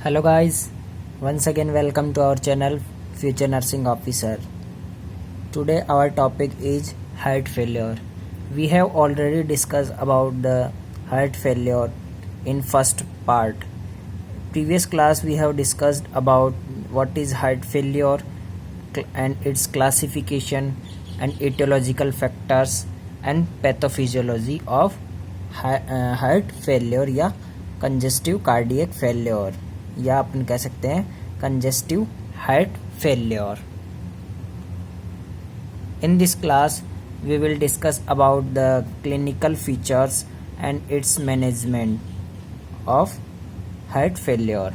Hello guys, once again welcome to our channel Future Nursing Officer. Today our topic is heart failure. We have already discussed about the heart failure in first part. Previous class we have discussed about what is heart failure and its classification and etiological factors and pathophysiology of heart failure या congestive cardiac failure या अपन कह सकते हैं congestive heart failure. In this class we will discuss about the clinical features and its management of heart failure.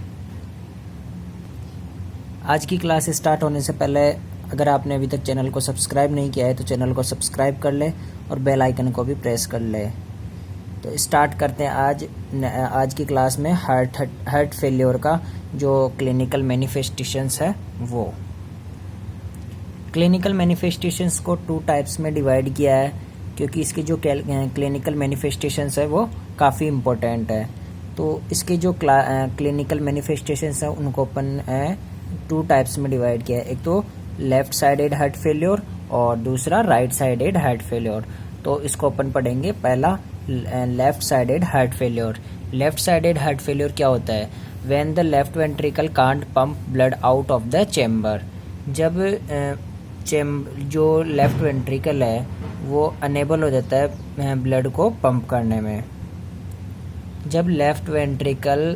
आज की class start होने से पहले अगर आपने अभी तक चैनल को सब्सक्राइब नहीं किया है तो चैनल को सब्सक्राइब कर ले और बेल आइकन को भी प्रेस कर ले. तो स्टार्ट करते हैं आज की क्लास में हार्ट फेलियर का जो क्लिनिकल मैनिफेस्टेशंस है वो. क्लिनिकल मैनिफेस्टेशंस को 2 टाइप्स में डिवाइड किया है क्योंकि इसके जो क्लिनिकल मैनिफेस्टेशंस है वो काफ़ी इम्पोर्टेंट है. तो इसके जो क्लिनिकल मैनिफेस्टेशंस है उनको अपन 2 टाइप्स में डिवाइड किया है. एक तो लेफ्ट साइडेड हार्ट फेलियर और दूसरा राइट साइडेड हार्ट फेलियर. तो इसको अपन पढ़ेंगे. पहला left sided heart failure. Left sided heart failure क्या होता है? When the left ventricle can't pump blood out of the chamber. जब जो लेफ्ट वेंट्रिकल है वो अनेबल हो जाता है ब्लड को पंप करने में. जब लेफ्ट वेंट्रिकल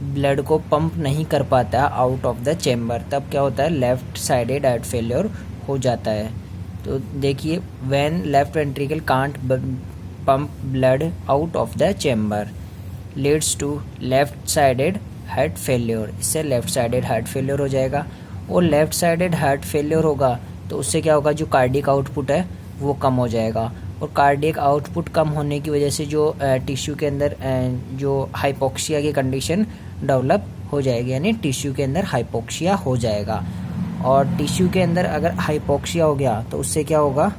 ब्लड को पंप नहीं कर पाता आउट ऑफ द चेम्बर तब क्या होता है? लेफ्ट साइडेड हार्ट फेलियर हो जाता है. तो देखिए, when left ventricle can't pump blood out of the chamber leads to left sided heart failure. इससे लेफ्ट साइडेड हार्ट फेलियर हो जाएगा. और लेफ्ट साइडेड हार्ट फेलियर होगा तो उससे क्या होगा? जो कार्डियक आउटपुट है वो कम हो जाएगा. और कार्डियक आउटपुट कम होने की वजह से जो टिश्यू के अंदर जो हाइपोक्सिया की कंडीशन डेवलप हो जाएगी, यानी टिश्यू के अंदर हाइपोक्सिया हो जाएगा. और टिश्यू के अंदर अगर हाइपोक्सिया हो गया तो उससे क्या होगा?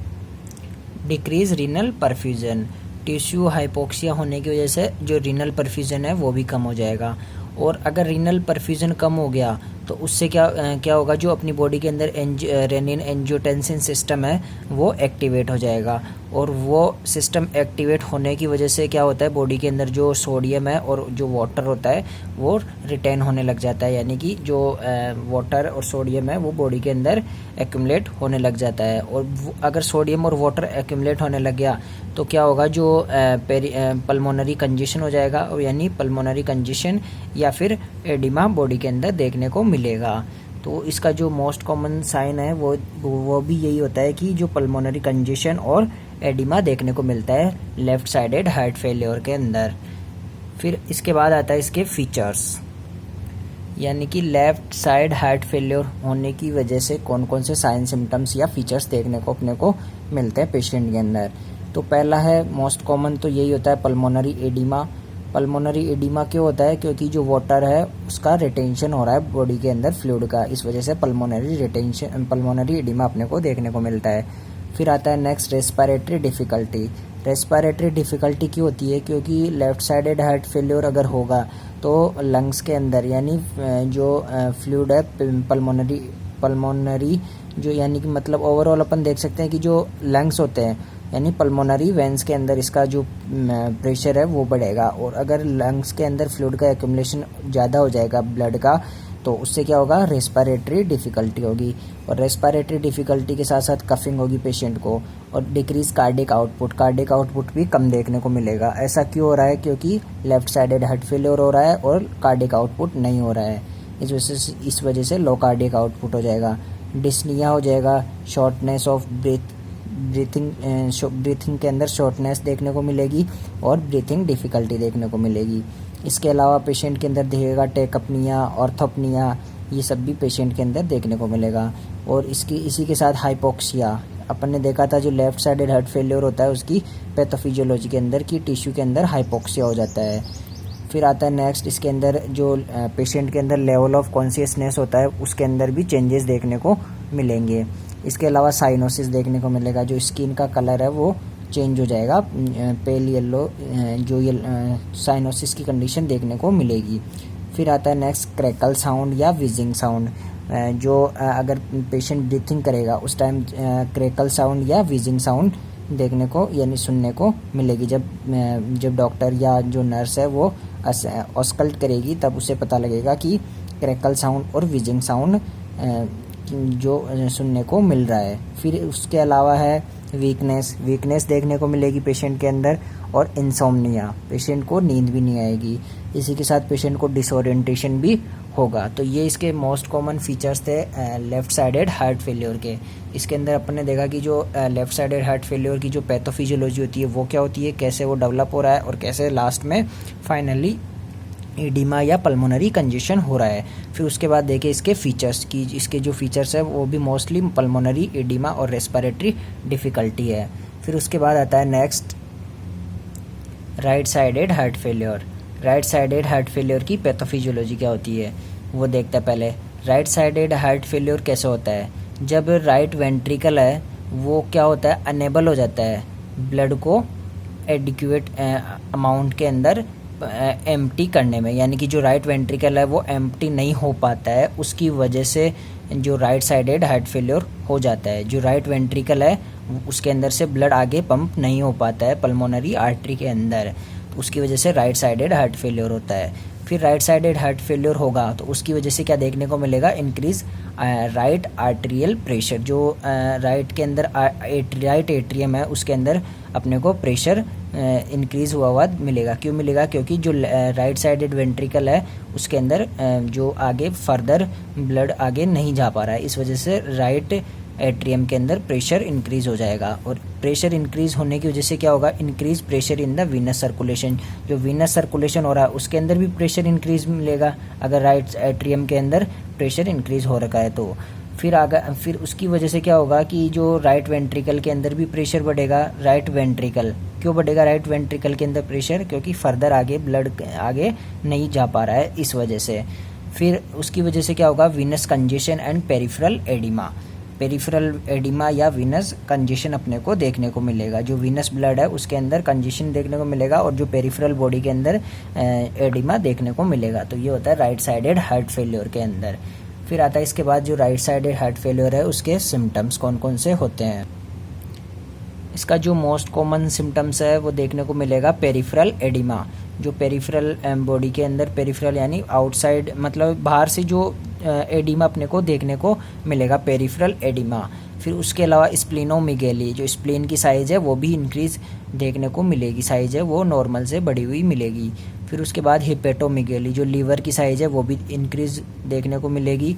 Decrease renal perfusion. Tissue hypoxia होने की वजह से जो रीनल परफ्यूजन है वो भी कम हो जाएगा. और अगर रीनल परफ्यूजन कम हो गया तो उससे क्या होगा? जो अपनी बॉडी के अंदर रेनिन एंजियोटेंसिन सिस्टम है वो एक्टिवेट हो जाएगा. और वो सिस्टम एक्टिवेट होने की वजह से क्या होता है? बॉडी के अंदर जो सोडियम है और जो वाटर होता है वो रिटेन होने लग जाता है. यानी कि जो वाटर और सोडियम है वो बॉडी के अंदर एक्यूमुलेट होने लग जाता है. और अगर सोडियम और वाटर एक्यूमुलेट होने लग गया तो क्या होगा? जो पल्मोनरी कंजेशन हो जाएगा, और यानी पल्मोनरी कंजेशन या फिर एडिमा बॉडी के अंदर देखने को मिलेगा. तो इसका जो मोस्ट कॉमन साइन है वो भी यही होता है कि जो पल्मोनरी कंजेशन और एडिमा देखने को मिलता है लेफ्ट साइडेड हार्ट फेलियर के अंदर. फिर इसके बाद आता है इसके फीचर्स, यानी कि लेफ्ट साइड हार्ट फेलियर होने की वजह से कौन कौन से साइन सिम्टम्स या फीचर्स देखने को अपने को मिलते हैं पेशेंट के अंदर. तो पहला है मोस्ट कॉमन तो यही होता है पल्मोनरी एडिमा. पल्मोनरी एडिमा क्यों होता है? क्योंकि जो वाटर है उसका रिटेंशन हो रहा है बॉडी के अंदर फ्लूइड का, इस वजह से पल्मोनरी एडिमा अपने को देखने को मिलता है. फिर आता है next respiratory difficulty. Respiratory difficulty क्यों होती है? क्योंकि लेफ्ट साइडेड हार्ट फेलियर अगर होगा तो लंग्स के अंदर, यानी जो फ्लूइड है पल्मोनरी जो, यानी कि मतलब ओवरऑल अपन देख सकते हैं कि जो लंग्स होते हैं यानी पल्मोनरी वेंस के अंदर इसका जो प्रेशर है वो बढ़ेगा. और अगर लंग्स के अंदर फ्लूइड का एक्यूमुलेशन ज़्यादा हो जाएगा ब्लड का तो उससे क्या होगा? रेस्पिरेटरी डिफ़िकल्टी होगी. और रेस्पिरेटरी डिफ़िकल्टी के साथ साथ कफिंग होगी पेशेंट को. और डिक्रीज कार्डियक आउटपुट भी कम देखने को मिलेगा. ऐसा क्यों हो रहा है? क्योंकि लेफ्ट साइडेड हार्ट फेलियर हो रहा है और कार्डियक आउटपुट नहीं हो रहा है. इस वजह से लो कार्डियक आउटपुट हो जाएगा. डिस्निया हो जाएगा. शॉर्टनेस ऑफ ब्रीथिंग के अंदर शॉर्टनेस देखने को मिलेगी और ब्रीथिंग डिफ़िकल्टी देखने को मिलेगी. इसके अलावा पेशेंट के अंदर दिखेगा टेकअपनिया, ऑर्थोपनिया, ये सब भी पेशेंट के अंदर देखने को मिलेगा. और इसी के साथ हाइपोक्सिया. अपन ने देखा था जो लेफ्ट साइडेड हार्ट फेलियर होता है उसकी पैथोफिजियोलॉजी के अंदर की टिश्यू के अंदर हाइपोक्सिया हो जाता है. फिर आता है नेक्स्ट, इसके अंदर जो पेशेंट के अंदर लेवल ऑफ कॉन्शियसनेस होता है उसके अंदर भी चेंजेस देखने को मिलेंगे. इसके अलावा साइनोसिस देखने को मिलेगा. जो स्किन का कलर है वो चेंज हो जाएगा, पेल येलो जो ये साइनोसिस की कंडीशन देखने को मिलेगी. फिर आता है नेक्स्ट क्रैकल साउंड या विजिंग साउंड, जो अगर पेशेंट ब्रीथिंग करेगा उस टाइम क्रैकल साउंड या विजिंग साउंड देखने को यानी सुनने को मिलेगी। जब डॉक्टर या जो नर्स है वो ऑस्कल्ट करेगी तब उसे पता लगेगा कि क्रैकल साउंड और विजिंग साउंड जो सुनने को मिल रहा है। फिर उसके अलावा है वीकनेस देखने को मिलेगी पेशेंट के अंदर, और इंसोम्निया, पेशेंट को नींद भी नहीं आएगी। इसी के साथ पेशेंट को डिसोरिएंटेशन भी होगा। तो ये इसके मोस्ट कॉमन फीचर्स थे लेफ़्ट साइडेड हार्ट फेलियर के। इसके अंदर अपन ने देखा कि जो लेफ़्ट साइडेड हार्ट फेलियर की जो पैथोफिजियोलॉजी होती है वो क्या होती है, कैसे वो डेवलप हो रहा है और कैसे लास्ट में फाइनली एडिमा या पल्मोनरी कंजेशन हो रहा है। फिर उसके बाद देखिए इसके फीचर्स की, इसके जो फीचर्स है वो भी मोस्टली पल्मोनरी एडिमा और रेस्पिरेटरी डिफ़िकल्टी है। फिर उसके बाद आता है next right sided heart failure. Right sided heart failure की पैथोफिजियोलॉजी क्या होती है वो देखते हैं पहले। राइट साइडेड हार्ट फेलियर कैसे होता है, जब राइट वेंट्रिकल है वो क्या होता है, अनेबल हो जाता है ब्लड को एडिक्वेट अमाउंट के अंदर एम्प्टी करने में, यानी कि जो राइट वेंट्रिकल है वो एम्प्टी नहीं हो पाता है, उसकी वजह से जो राइट साइडेड हार्ट फेलियर हो जाता है। जो राइट वेंट्रिकल है उसके अंदर से ब्लड आगे पंप नहीं हो पाता है पल्मोनरी आर्टरी के अंदर, उसकी वजह से राइट साइडेड हार्ट फेलियर होता है। फिर राइट साइडेड हार्ट फेलियर होगा तो उसकी वजह से क्या देखने को मिलेगा, इंक्रीज राइट आर्टेरियल प्रेशर। जो राइट के अंदर राइट एट्रियम है उसके अंदर अपने को प्रेशर इंक्रीज़ हुआ मिलेगा। क्यों मिलेगा, क्योंकि जो राइट साइडेड वेंट्रिकल है उसके अंदर जो आगे फर्दर ब्लड आगे नहीं जा पा रहा है, इस वजह से राइट एट्रियम के अंदर प्रेशर इंक्रीज़ हो जाएगा। और प्रेशर इंक्रीज़ होने की वजह से क्या होगा, increase pressure in the Venus circulation. जो वीनस सर्कुलेशन हो रहा है उसके अंदर भी प्रेशर इंक्रीज मिलेगा अगर राइट एट्रियम के अंदर प्रेशर इंक्रीज़ हो रखा है तो। फिर उसकी वजह से क्या होगा कि जो राइट वेंट्रिकल के अंदर भी प्रेशर बढ़ेगा। राइट वेंट्रिकल क्यों बढ़ेगा, राइट वेंट्रिकल के अंदर प्रेशर, क्योंकि फर्दर आगे ब्लड आगे नहीं जा पा रहा है इस वजह से। फिर उसकी वजह से क्या होगा, Venus congestion and peripheral oedema. Peripheral oedema या वीनस कंजेशन अपने को देखने को मिलेगा। जो वीनस ब्लड है उसके अंदर कंजेशन देखने को मिलेगा और जो पेरिफेरल बॉडी के अंदर एडिमा देखने को मिलेगा। तो ये होता है राइट साइडेड हार्ट फेलियर के अंदर। फिर आता है इसके बाद जो राइट साइडेड हार्ट फेलियर है उसके सिम्टम्स कौन कौन से होते हैं। इसका जो मोस्ट कॉमन सिम्टम्स है वो देखने को मिलेगा पेरिफेरल एडिमा। जो पेरिफेरल बॉडी के अंदर, पेरिफेरल यानी आउटसाइड मतलब बाहर से जो एडिमा अपने को देखने को मिलेगा, पेरिफेरल एडिमा। फिर उसके अलावा स्प्लीनोमेगेली, जो स्प्लीन की साइज़ है वो भी इंक्रीज़ देखने को मिलेगी, साइज़ है वो नॉर्मल से बढ़ी हुई मिलेगी। फिर उसके बाद हिपेटोमेगेली, जो लीवर की साइज़ है वो भी इंक्रीज़ देखने को मिलेगी।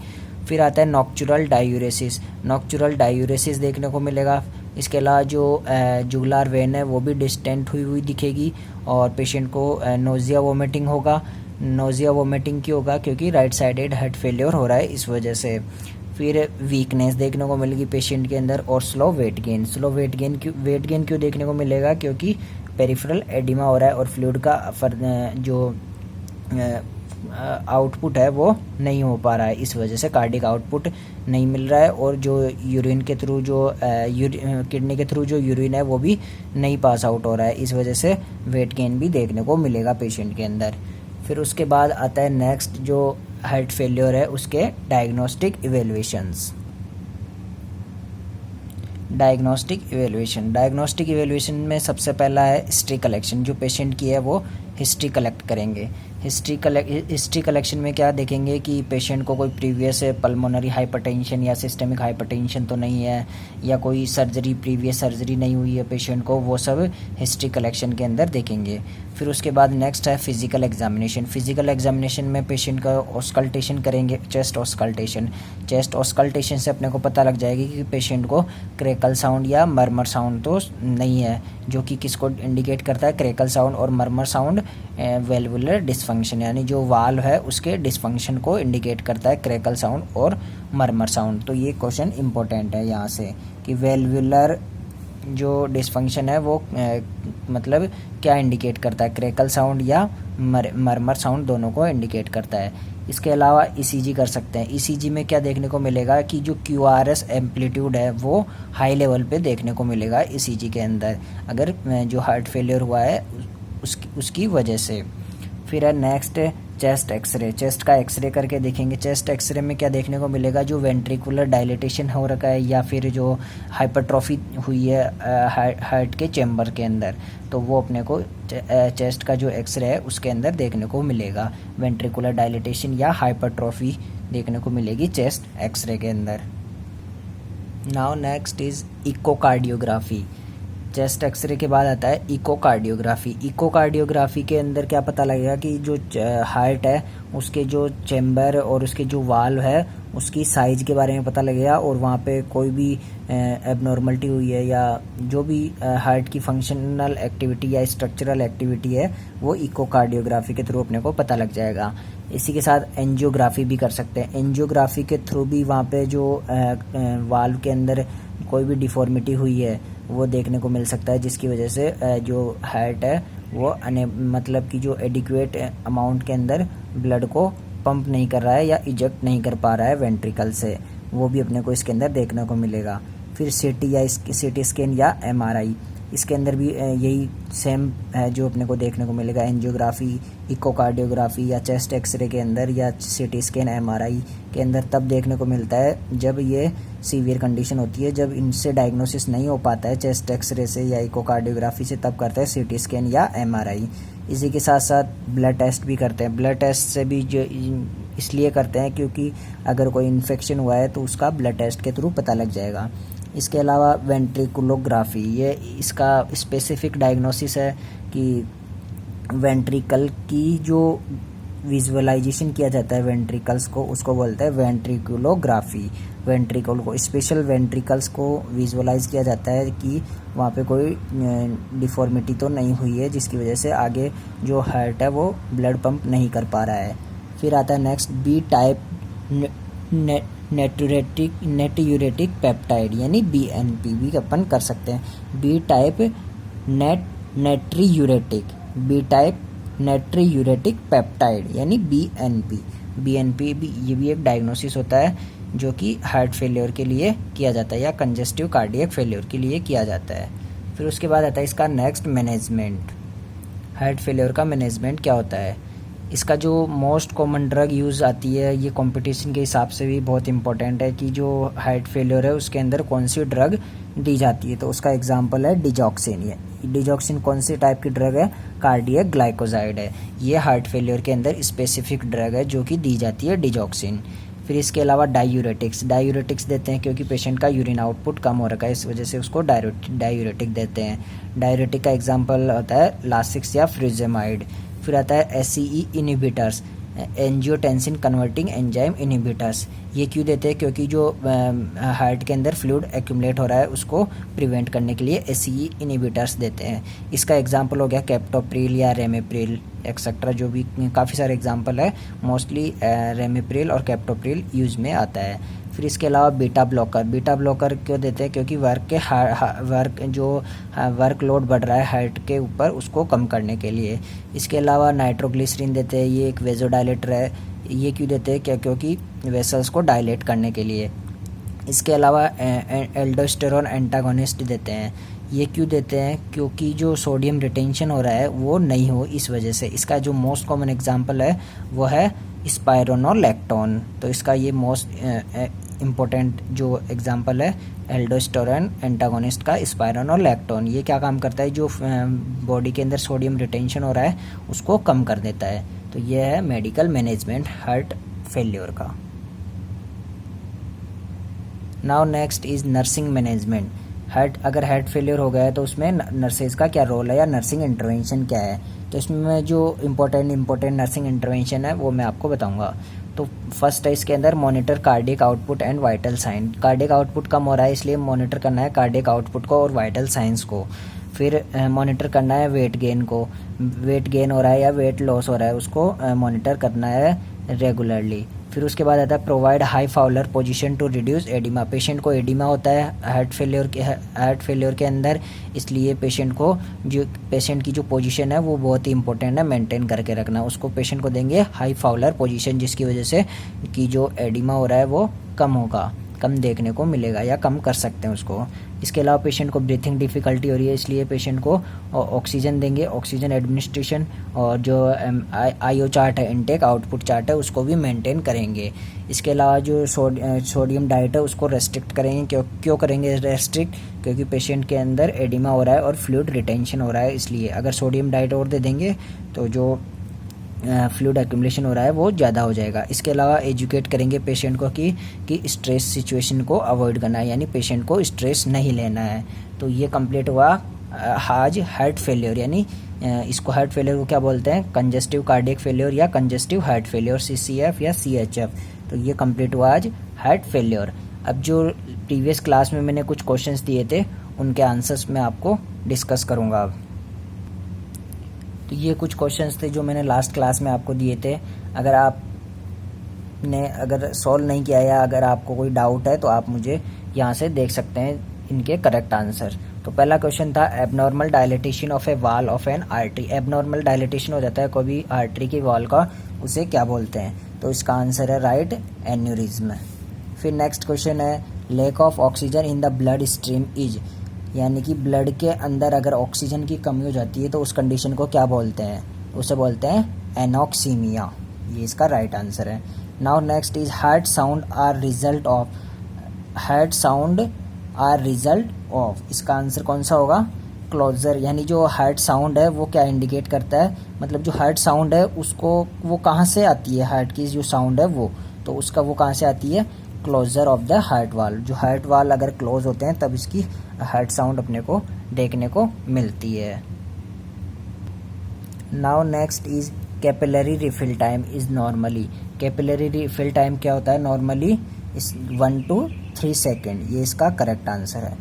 फिर आता है नॉक्चुरल डायूरेसिस, नॉक्चुरल डायूरेसिस देखने को मिलेगा। इसके अलावा जो जुगुलार वेन है वो भी डिस्टेंट हुई दिखेगी और पेशेंट को नोज़िया वोमिटिंग होगा। नोज़िया वोमिटिंग क्यों होगा, क्योंकि राइट साइडेड हार्ट फेलियर हो रहा है इस वजह से। फिर वीकनेस देखने को मिलेगी पेशेंट के अंदर और slow weight gain. Slow weight gain क्यों देखने को मिलेगा, क्योंकि पेरिफेरल एडिमा हो रहा है और फ्लूइड का जो आउटपुट है वो नहीं हो पा रहा है, इस वजह से कार्डिक आउटपुट नहीं मिल रहा है और जो यूरिन के थ्रू जो किडनी के थ्रू जो यूरिन है वो भी नहीं पास आउट हो रहा है, इस वजह से वेट गेन भी देखने को मिलेगा पेशेंट के अंदर। फिर उसके बाद आता है नेक्स्ट जो हार्ट फेलियर है उसके डायग्नोस्टिक इवेल्युएशंस। डायग्नोस्टिक इवेल्युएशन में सबसे पहला है हिस्ट्री कलेक्शन। जो पेशेंट की है वो हिस्ट्री कलेक्ट करेंगे। हिस्ट्री कलेक्शन में क्या देखेंगे कि पेशेंट को कोई प्रीवियस पल्मोनरी हाइपरटेंशन या सिस्टेमिक हाइपरटेंशन तो नहीं है, या कोई प्रीवियस सर्जरी नहीं हुई है पेशेंट को, वो सब हिस्ट्री कलेक्शन के अंदर देखेंगे। फिर उसके बाद नेक्स्ट है फिजिकल एग्जामिनेशन। फिजिकल एग्जामिनेशन में पेशेंट का ऑस्कल्टेशन करेंगे, चेस्ट ऑस्कल्टेशन से अपने को पता लग जाएगी कि पेशेंट को क्रैकल साउंड या मरमर साउंड तो नहीं है, जो कि किसको इंडिकेट करता है, क्रैकल साउंड और मरमर साउंड वेल्वुलर डिसफंक्शन, यानी जो वाल्व है उसके डिसफंक्शन को इंडिकेट करता है क्रैकल साउंड और मरमर साउंड। तो ये क्वेश्चन इंपॉर्टेंट है यहाँ से कि वेल्वुलर जो डिसफंक्शन है वो मतलब क्या इंडिकेट करता है, क्रैकल साउंड या मरमर साउंड, दोनों को इंडिकेट करता है। इसके अलावा ईसीजी कर सकते हैं। ईसीजी में क्या देखने को मिलेगा कि जो क्यूआरएस एम्पलीट्यूड है वो हाई लेवल पे देखने को मिलेगा ईसीजी के अंदर, अगर जो हार्ट फेलियर हुआ है उसकी वजह से। फिर है नेक्स्ट चेस्ट एक्सरे, चेस्ट का एक्सरे करके देखेंगे। चेस्ट एक्सरे में क्या देखने को मिलेगा, जो वेंट्रिकुलर डायलेटेशन हो रखा है या फिर जो हाइपरट्रॉफी हुई है हार्ट के चैम्बर के अंदर, तो वो अपने को चेस्ट का जो एक्सरे है उसके अंदर देखने को मिलेगा। वेंट्रिकुलर डायलेटेशन या हाइपरट्रॉफी देखने को मिलेगी चेस्ट एक्सरे के अंदर। Now next is echocardiography. Chest x-ray के बाद आता है इकोकार्डियोग्राफी। इकोकार्डियोग्राफी के अंदर क्या पता लगेगा कि जो हार्ट है उसके जो चैम्बर और उसके जो वाल्व है उसकी साइज़ के बारे में पता लगेगा, और वहाँ पे कोई भी एबनॉर्मलिटी हुई है या जो भी हार्ट की फंक्शनल एक्टिविटी या स्ट्रक्चरल एक्टिविटी है वो इकोकार्डियोग्राफी के थ्रू अपने को पता लग जाएगा। इसी के साथ एंजियोग्राफी भी कर सकते हैं। एंजियोग्राफी के थ्रू भी वहाँ पे जो वाल्व के अंदर कोई भी डिफॉर्मिटी हुई है वो देखने को मिल सकता है, जिसकी वजह से जो हार्ट है वो मतलब कि जो एडिक्वेट अमाउंट के अंदर ब्लड को पंप नहीं कर रहा है या इजेक्ट नहीं कर पा रहा है वेंट्रिकल से, वो भी अपने को इसके अंदर देखने को मिलेगा। फिर सीटी स्कैन या एमआरआई, इसके अंदर भी यही सेम है जो अपने को देखने को मिलेगा। एंजियोग्राफी, इकोकार्डियोग्राफी या चेस्ट एक्सरे के अंदर या सीटी स्कैन एमआरआई के अंदर तब देखने को मिलता है जब ये सीवियर कंडीशन होती है। जब इनसे डायग्नोसिस नहीं हो पाता है चेस्ट एक्सरे से या इकोकार्डियोग्राफी से, तब करते हैं सीटी स्कैन या एमआरआई। इसी के साथ साथ ब्लड टेस्ट भी करते हैं। ब्लड टेस्ट से भी जो इसलिए करते हैं क्योंकि अगर कोई इन्फेक्शन हुआ है तो उसका ब्लड टेस्ट के थ्रू पता लग जाएगा। इसके अलावा वेंट्रिकुलोग्राफी, ये इसका स्पेसिफिक डायग्नोसिस है कि वेंट्रिकल की जो विजुअलाइजेशन किया जाता है वेंट्रिकल्स को, उसको बोलते हैं वेंट्रिकुलोग्राफी। वेंट्रिकल को, स्पेशल वेंट्रिकल्स को विजुअलाइज किया जाता है कि वहाँ पे कोई डिफॉर्मिटी तो नहीं हुई है जिसकी वजह से आगे जो हार्ट है वो ब्लड पंप नहीं कर पा रहा है। फिर आता है नेक्स्ट बी टाइप नेट्यूरेटिक पेप्टाइड यानी बीएनपी भी अपन कर सकते हैं। बी टाइप नेट्रीयूरेटिक पेप्टाइड यानी बीएनपी। बीएनपी भी ये भी एक डायग्नोसिस होता है जो कि हार्ट फेलियर के लिए किया जाता है या कंजेस्टिव कार्डियक फेलियर के लिए किया जाता है। फिर उसके बाद आता है इसका नेक्स्ट मैनेजमेंट। हार्ट फेलियर का मैनेजमेंट क्या होता है, इसका जो मोस्ट कॉमन ड्रग यूज़ आती है, ये कंपटीशन के हिसाब से भी बहुत इंपॉर्टेंट है कि जो हार्ट फेलियर है उसके अंदर कौन सी ड्रग दी जाती है। तो उसका एग्जांपल है डिजॉक्सिन। ये डिजॉक्सिन कौन सी टाइप की ड्रग है, कार्डियक ग्लाइकोसाइड है। ये हार्ट फेलियर के अंदर स्पेसिफिक ड्रग है जो कि दी जाती है डिजॉक्सिन। फिर इसके अलावा डायूरेटिक्स देते हैं क्योंकि पेशेंट का यूरिन आउटपुट कम हो रखा है, इस वजह से उसको डायूरेटिक देते हैं। डायूरेटिक का एग्जांपल होता है लासिक्स या फ्यूज़ेमाइड। फिर आता है SCE inhibitors, angiotensin converting enzyme inhibitors. ये क्यों देते हैं, क्योंकि जो हार्ट के अंदर फ्लूइड एक्यूमुलेट हो रहा है उसको प्रिवेंट करने के लिए एससीई इनहिबिटर्स देते हैं। इसका एग्जांपल हो गया कैप्टोप्रिल या रेमेप्रिल एक्सेट्रा, जो भी काफ़ी सारे एग्जांपल है। मोस्टली रेमेप्रिल और कैप्टोप्रिल यूज में आता है। फिर इसके अलावा बीटा ब्लॉकर क्यों देते हैं, क्योंकि वर्क लोड बढ़ रहा है हार्ट के ऊपर उसको कम करने के लिए। इसके अलावा नाइट्रोग्लिसरीन देते हैं, ये एक वेजोडाइलेटर है। ये क्यों देते हैं, क्योंकि वेसल्स को डायलेट करने के लिए। इसके अलावा एल्डोस्टेरोन एंटागोनिस्ट देते हैं। ये क्यों देते हैं, क्योंकि जो सोडियम रिटेंशन हो रहा है वो नहीं हो, इस वजह से। इसका जो मोस्ट कॉमन एग्जांपल है वो है स्पाइरोनोलैक्टोन। तो इसका ये मोस्ट इम्पोर्टेंट जो एग्जांपल है एल्डोस्टेरोन एंटागोनिस्ट का स्पाइरोनोलैक्टोन। ये क्या काम करता है, जो बॉडी के अंदर सोडियम रिटेंशन हो रहा है उसको कम कर देता है। तो ये है मेडिकल मैनेजमेंट हार्ट फेल्योर का। Now next is nursing management. अगर हार्ट फेलियर हो गया है तो उसमें नर्सेज का क्या रोल है या नर्सिंग इंटरवेंशन क्या है। तो इसमें जो इम्पोर्टेंट नर्सिंग इंटरवेंशन है वो मैं आपको बताऊंगा। तो फर्स्ट है इसके अंदर monitor cardiac output and vital sign. Cardiac output कम हो रहा है इसलिए मॉनिटर करना है कार्डियक आउटपुट को और वाइटल साइंस को। फिर मॉनिटर करना है वेट गेन को, वेट गेन हो रहा है या वेट लॉस हो रहा है उसको मॉनिटर करना है रेगुलरली। फिर उसके बाद आता है provide high Fowler position to reduce oedema. Patient को एडिमा होता है हार्ट फेलियर के अंदर, इसलिए पेशेंट की जो पोजीशन है वो बहुत ही इंपॉर्टेंट है मेंटेन करके रखना। उसको पेशेंट को देंगे हाई फाउलर पोजीशन जिसकी वजह से कि जो एडिमा हो रहा है वो कम कम देखने को मिलेगा या कम कर सकते हैं उसको। इसके अलावा पेशेंट को ब्रीथिंग डिफ़िकल्टी हो रही है, इसलिए पेशेंट को ऑक्सीजन देंगे, ऑक्सीजन एडमिनिस्ट्रेशन, और जो IO चार्ट है, इनटेक आउटपुट चार्ट है, उसको भी मेंटेन करेंगे। इसके अलावा जो सोडियम डाइट है उसको रेस्ट्रिक्ट करेंगे। क्यों करेंगे रेस्ट्रिक्ट? क्योंकि पेशेंट के अंदर एडिमा हो रहा है और फ्लूइड रिटेंशन हो रहा है, इसलिए अगर सोडियम डाइट और दे देंगे तो जो फ्लूइड एक्यूमुलेशन हो रहा है वो ज़्यादा हो जाएगा। इसके अलावा एजुकेट करेंगे पेशेंट को कि स्ट्रेस सिचुएशन को अवॉइड करना है, यानी पेशेंट को स्ट्रेस नहीं लेना है। तो ये कंप्लीट हुआ आज हार्ट फेलियर, यानी इसको हार्ट फेलियर को क्या बोलते हैं? कंजेस्टिव कार्डियक फेलियर या कंजेस्टिव हार्ट फेलियर, CCF या CHF। तो ये कंप्लीट हुआ आज हार्ट फेलियर। अब जो प्रीवियस क्लास में मैंने कुछ क्वेश्चंस दिए थे उनके आंसर्स मैं आपको डिस्कस करूँगा अब। तो ये कुछ क्वेश्चंस थे जो मैंने लास्ट क्लास में आपको दिए थे। अगर सॉल्व नहीं किया या अगर आपको कोई डाउट है तो आप मुझे यहाँ से देख सकते हैं इनके करेक्ट आंसर। तो पहला क्वेश्चन था abnormal dilatation of A wall of N artery. Abnormal dilatation हो जाता है कोई भी आर्टरी की वॉल का, उसे क्या बोलते हैं? तो इसका आंसर है राइट, एन्यूरिज्म। फिर नेक्स्ट क्वेश्चन है lack of oxygen in the blood stream is, यानी कि ब्लड के अंदर अगर ऑक्सीजन की कमी हो जाती है तो उस कंडीशन को क्या बोलते हैं? उसे बोलते हैं एनॉक्सीमिया। ये इसका राइट आंसर है। Now next is heart sound are result of. Heart sound are result of, इसका आंसर कौन सा होगा? क्लोजर। यानी जो हार्ट साउंड है वो क्या इंडिकेट करता है? मतलब जो हार्ट साउंड है उसको वो कहाँ से आती है? हार्ट की जो साउंड है वो, तो उसका वो कहाँ से आती है? क्लोजर ऑफ द हार्ट वाल। जो हार्ट वाल अगर क्लोज होते हैं तब इसकी हार्ट साउंड अपने को देखने को मिलती है। Now next is capillary refill time is normally. Capillary refill time क्या होता है नॉर्मली? इस 1 to 3 सेकेंड। ये इसका करेक्ट आंसर है।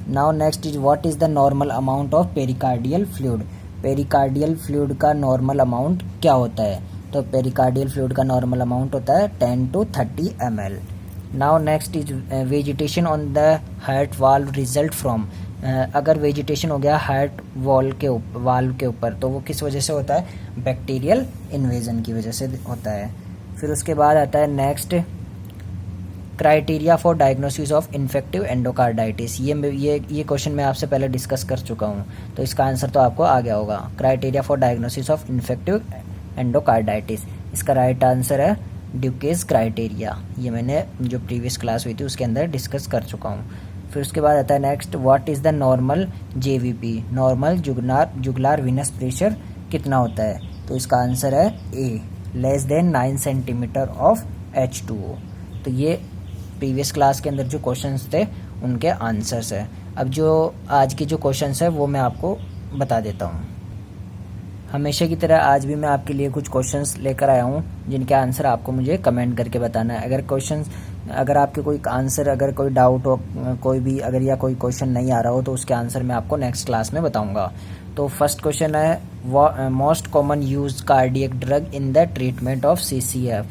Now next is what is the normal amount of pericardial fluid. Pericardial fluid का नॉर्मल अमाउंट क्या होता है? तो पेरिकार्डियल फ्लूइड का नॉर्मल अमाउंट होता है 10 to 30 ml। Now next is vegetation on the heart valve result from. अगर vegetation हो गया हार्ट वाल्व के ऊपर तो वो किस वजह से होता है? बैक्टीरियल इन्वेजन की वजह से होता है। फिर उसके बाद आता है next criteria for diagnosis of infective endocarditis. ये क्वेश्चन मैं आपसे पहले डिस्कस कर चुका हूँ, तो इसका आंसर तो आपको आ गया होगा। Criteria for diagnosis of infective endocarditis, इसका राइट आंसर है ड्यूकेस क्राइटेरिया। ये मैंने जो प्रीवियस क्लास हुई थी उसके अंदर डिस्कस कर चुका हूँ। फिर उसके बाद आता है next what is the normal JVP। Normal jugular venous pressure कितना होता है? तो इसका आंसर है A, less than 9 centimetre of H2O। तो ये प्रीवियस क्लास के अंदर जो क्वेश्चंस थे उनके आंसर्स है। अब जो आज के जो क्वेश्चंस है वो मैं आपको बता देता हूँ। हमेशा की तरह आज भी मैं आपके लिए कुछ क्वेश्चंस लेकर आया हूँ जिनके आंसर आपको मुझे कमेंट करके बताना है। अगर आपके कोई आंसर, अगर कोई डाउट हो, कोई भी अगर या कोई क्वेश्चन नहीं आ रहा हो तो उसके आंसर मैं आपको नेक्स्ट क्लास में बताऊंगा। तो फर्स्ट क्वेश्चन है most common use cardiac drug in the treatment of CCF।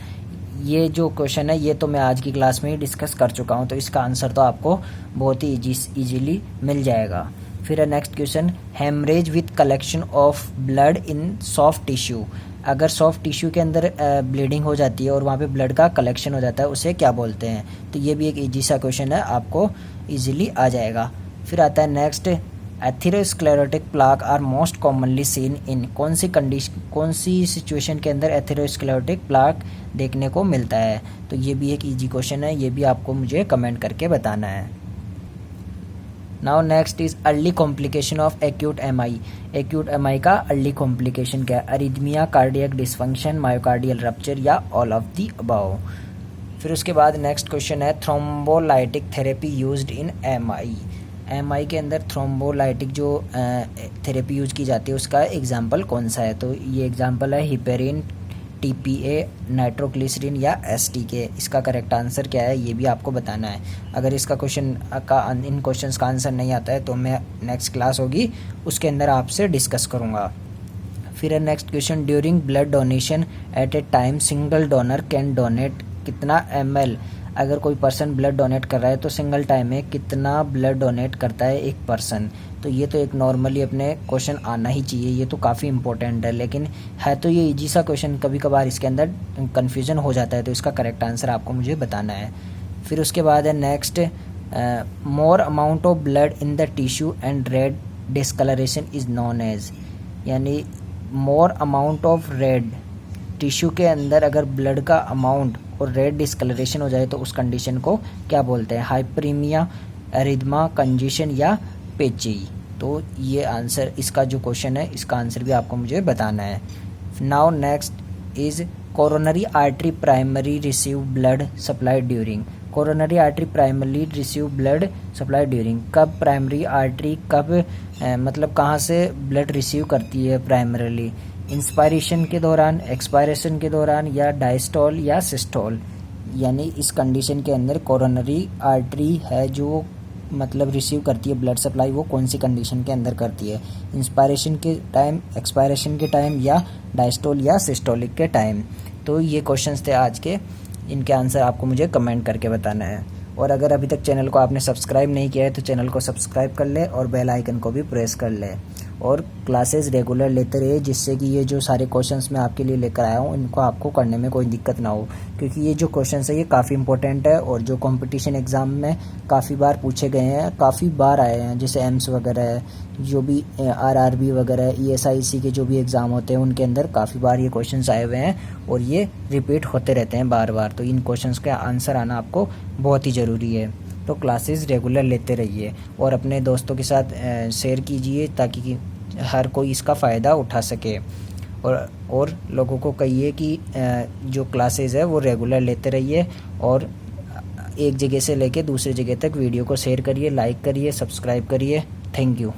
ये जो क्वेश्चन है ये तो मैं आज की क्लास में ही डिस्कस कर चुका हूँ, तो इसका आंसर तो आपको बहुत ही ईजीली मिल जाएगा। फिर है next question haemorrhage with collection of blood in soft tissue. अगर सॉफ्ट टिश्यू के अंदर ब्लीडिंग हो जाती है और वहाँ पे ब्लड का कलेक्शन हो जाता है उसे क्या बोलते हैं? तो ये भी एक इजी सा क्वेश्चन है, आपको इजीली आ जाएगा। फिर आता है next atherosclerotic plaque are most commonly seen in. कौन सी सिचुएशन के अंदर एथेरोस्क्लेरोटिक प्लाक देखने को मिलता है? तो ये भी एक इजी क्वेश्चन है, ये भी आपको मुझे कमेंट करके बताना है। Now next is early complication of acute MI। Acute MI का अर्ली कॉम्प्लिकेशन क्या है? Arrhythmia, cardiac dysfunction, myocardial rupture या ऑल ऑफ दी अबव। फिर उसके बाद नेक्स्ट क्वेश्चन है thrombolytic therapy used in MI के अंदर थ्रोम्बोलाइटिक जो थेरेपी यूज की जाती है उसका एग्जाम्पल कौन सा है? तो ये एग्जाम्पल है हिपेरिन, TPA, नाइट्रोग्लिसरीन या STK। इसका करेक्ट आंसर क्या है ये भी आपको बताना है। अगर इसका इन क्वेश्चंस का आंसर नहीं आता है तो मैं नेक्स्ट क्लास होगी उसके अंदर आपसे डिस्कस करूँगा। फिर है next question during blood donation at a time single donor can donate कितना ml। अगर कोई पर्सन ब्लड डोनेट कर रहा है तो सिंगल टाइम में कितना ब्लड डोनेट करता है एक पर्सन? तो ये तो एक नॉर्मली अपने क्वेश्चन आना ही चाहिए, ये तो काफ़ी इंपॉर्टेंट है, लेकिन है तो ये इजी सा क्वेश्चन, कभी कभार इसके अंदर कन्फ्यूजन हो जाता है, तो इसका करेक्ट आंसर आपको मुझे बताना है। फिर उसके बाद है next, more amount of blood in the tissue and red discolouration is known as, यानी more amount of red, tissue के अंदर अगर ब्लड का अमाउंट और रेड डिस्कलरेशन हो जाए तो उस कंडीशन को क्या बोलते हैं, हाइपरीमिया, एरिथमा, कंजेशन या पेची। तो ये आंसर, इसका जो क्वेश्चन है इसका आंसर भी आपको मुझे बताना है। Now next is coronary artery primary receive blood supply during, coronary artery primary receive blood supply during, कब प्राइमरी आर्टरी कब मतलब कहाँ से ब्लड रिसीव करती है प्राइमरीली, इंस्पायरेशन के दौरान, एक्सपायरेशन के दौरान या डायस्टोल या सिस्टोल। यानी इस कंडीशन के अंदर कोरोनरी आर्टरी है जो मतलब रिसीव करती है ब्लड सप्लाई, वो कौन सी कंडीशन के अंदर करती है, इंस्पायरेशन के टाइम, एक्सपायरेशन के टाइम या डायस्टोल या सिस्टोलिक के टाइम। तो ये क्वेश्चंस थे आज के, इनके आंसर आपको मुझे कमेंट करके बताना है। और अगर अभी तक चैनल को आपने सब्सक्राइब नहीं किया है तो चैनल को सब्सक्राइब कर ले और बेल आइकन को भी प्रेस कर ले, और क्लासेस रेगुलर लेते रहिए जिससे कि ये जो सारे क्वेश्चंस मैं आपके लिए लेकर आया हूँ इनको आपको करने में कोई दिक्कत ना हो, क्योंकि ये जो क्वेश्चंस है ये काफ़ी इंपॉर्टेंट है और जो कंपटीशन एग्ज़ाम में काफ़ी बार पूछे गए हैं, काफ़ी बार आए हैं, जैसे एम्स वगैरह है, जो भी आरआरबी वगैरह, ESIC के जो भी एग्ज़ाम होते हैं उनके अंदर काफ़ी बार ये क्वेश्चंस आए हुए हैं और ये रिपीट होते रहते हैं बार बार। तो इन क्वेश्चंस का आंसर आना आपको बहुत ही ज़रूरी है। तो क्लासेस रेगुलर लेते रहिए और अपने दोस्तों के साथ शेयर कीजिए ताकि हर कोई इसका फ़ायदा उठा सके, और लोगों को कहिए कि जो क्लासेस है वो रेगुलर लेते रहिए और एक जगह से लेके दूसरी जगह तक वीडियो को शेयर करिए, लाइक करिए, सब्सक्राइब करिए। Thank you.